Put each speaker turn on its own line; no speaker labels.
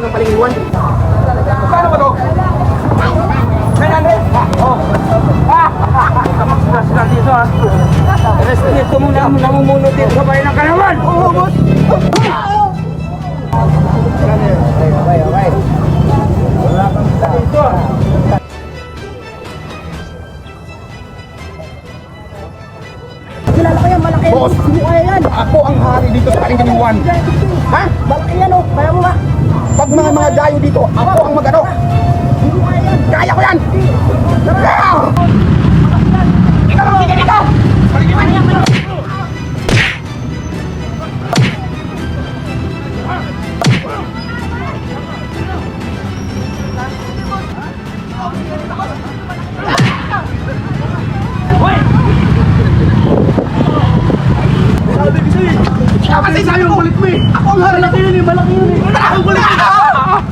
ng palingiwan. Paano ba to? 900? Oh. Sila dito ha. Rest dito muna, namumuno dito sa bayan ng Kalawan. Oo, boss. Okay. Wala kang dito.
Kilala ko yan, malaki yan.
Boss.
Kaya yan.
Ako ang hari dito sa Palingiwan. Ha?
Malaki yan oh. Kaya mo ba?
Pag mga dayo dito, ako ang magano.
Hindi mo kaya yan.
Kaya ko yan! Ikaw ang sige dito! Palingiwan! Sabi sa'yo, kulit mo eh! Ako ang hari! Malaki yun eh! Malaki yun eh! Malaki yun eh!